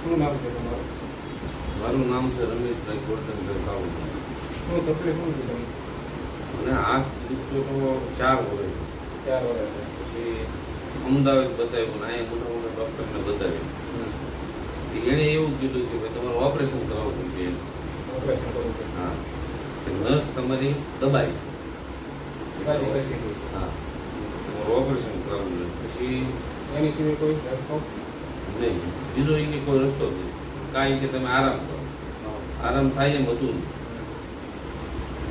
શું નામ છે તમારું? મારું નામ છે રમેશભાઈ ગોરધનભાઈ સાવંત. શું તકલીફ શું છે તમને? મને હાથ દુખતો તો 4 વર્ષ. 4 વર્ષ. પછી અમદાવાદ બતાવ્યું ને અહીંયા મોટા મોટા ડૉક્ટરને બતાવ્યું. એણે એવું કીધું કે ભાઈ તમારે ઓપરેશન કરાવવું પડશે. ઓપરેશન કરવું પડશે. હા, કે નસ તમારી દબાઈ છે. સારી કશી નહીં. હા, તમારું ઓપરેશન કરાવવું જોઈએ. પછી એની સિવાય કોઈ રસ્તો? નહીં, બીજો એને કોઈ રસ્તો નથી. કાંઈ કે તમે આરામ કરો, આરામ થાય એમ હતું નહીં.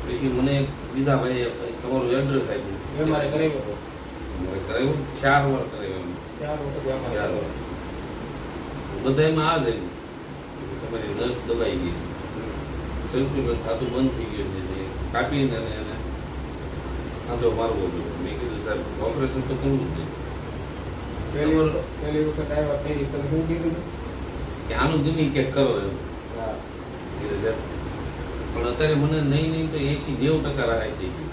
પછી મને બીજા ભાઈએ તમારું એડ્રેસ આપ્યું. એ મારે કરાવ્યું હતું. મારે કરાવ્યું 4 વાર કરાવ્યું. 4 વખત અમારે 4 વાર. બધામાં આ જ આવ્યું કે તમારી નસ દબાઈ ગઈ, સર્ક્યુલેટ થતું બંધ થઈ ગયું છે, કાપીને એને આંધો મારવો જોઈએ. મેં કીધું સાહેબ ઓપરેશન તો કરવું જ નહીં. પહેલી વખત આવ્યા પહેલી તમે શું કીધું હતું? કે આનું ગમી ક્યાંક કરો એમ હા. કીધું સાહેબ. પણ અત્યારે મને નહીં તો 80-90% રાહત થઈ ગઈ.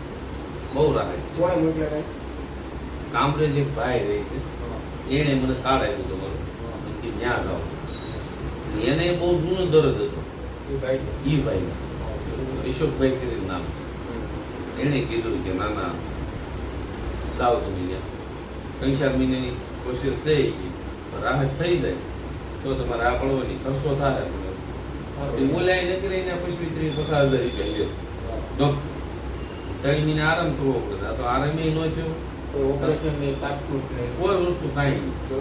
બહુ રાહત છે. કોણે મોકલ્યા કાંઈ? કામરેજ એક ભાઈ રહે છે, એણે મને કાર્ડ આવ્યું તમારું કે ત્યાં જાઓ. એને બહુ જૂનો દર્દ હતો એ ભાઈ એ ભાઈ, અશોકભાઈ કરીને નામ છે. એણે કીધું કે ના ના જાઓ તમે ત્યાં 3-4 મહિનાની કોશિશ છે પણ રાહત થઈ જાય તો તમારે આ પડવાની ખર્ચો થાય. એ બોલાય ન કરીને પછી 30-50 હજાર રૂપિયા લ્યો. ડૉક્ટર 3 મહિના આરામ કરવો પડે. આ તો આરામ ન થયો. કોઈ ઓપરેશન નહીં, કાપકૂટ નહીં, કોઈ વસ્તુ કાંઈ નહીં. તો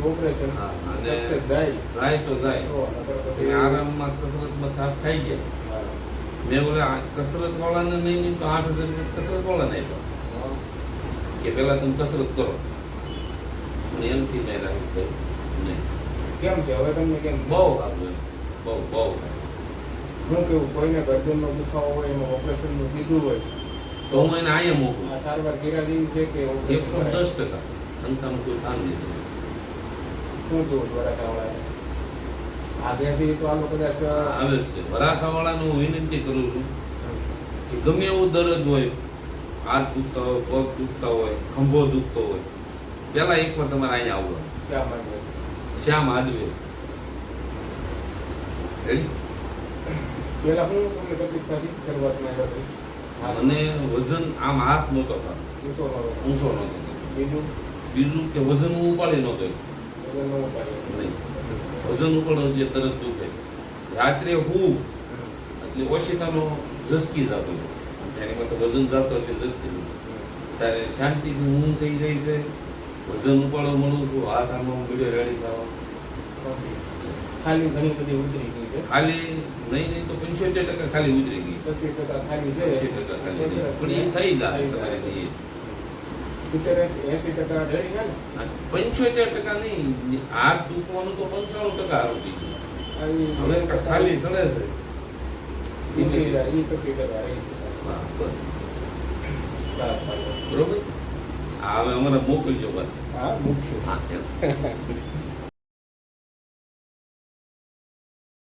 ઓપરેશન હા, અને સક્સેસ જાય જાય તો જાય. તો નકર તમે પછી આરામમાં કસરતમાં થાક ખાઈ ગયા. હા. મેં બોલા કસરત વાળાને નહીં તો 8,000 રૂપિયા કસરત વાળાને આપ્યા હા. કે પહેલા તમે કસરત કરો. અને એમથી મેં રાહત થઈ નહીં. કેમ છે હવે તમને કેમ છે? બહુ સારું એમ, બહુ હું કેવું કોઈને ગરદનનો દુખાવો હોય એમાં ઓપરેશનનું કીધું હોય તો હું એને અહીંયા મોકલું. આ સારવાર કર્યા જેવી છે કે ઓપરેશન કરાય? 110% શંકામાં કોઈ થાન નહીં. શું કેવું વરાછાવાળાએ? આ દેશી તો આલો કદાચ આવે છે વરાસાવાળાને હું વિનંતી કરું છું કે ગમે એવું દર્દ હોય, હાથ દુખતા હોય, પગ દુખતા હોય, ખંભો દુખતો હોય, પહેલા એકવાર તમારે અહીંયા આવવાનું. શા માટે? શ્યામ હાદવે. રેડી? પેલા હું તમને તકલીફ થતી શરૂઆતમાં આવ્યા હતી? મને વજન આમ હાથ નહોતો થતો, ઊંચો નહોતો. ઊંચો નહોતો થતો. બીજું બીજું કે વજન હું ઉપાડી નહોતો વજન ન ઉપાડ્યું. નહીં, વજન ઉપાડો જે તરત દુખે. રાત્રે હું એટલે ઓશિતાનો ઝસકી જતો હતો. એની માટે વજન જતો એટલે ઝસકી જતો. ત્યારે શાંતિથી ઊંઘ થઈ જાય છે, વજન ઉપાડો મળું છું, હાથ આમાં બીડે રેડી થવા. ખાલી ઘણી બધી ઉતરી ગઈ છે. ખાલી નહીં તો 75% ખાલી ઉતરી ગઈ. 25% ખાલી છે. 25% ખાલી છે. પણ એ થઈ જાય તમારે કહીએ. 70-80% રેડી છે ને? 75% નહીં, હાથ દુખવાનું તો 95% આરોપી ગયું. આવી હવે ખાલી ચડે છે. ઉતરી જાય એ 25% રહી છે. હા, બસ. બરાબર. બરોબર. હા, હવે અમારે મોકલજો બસ. હા મૂકશું. હા, એમ.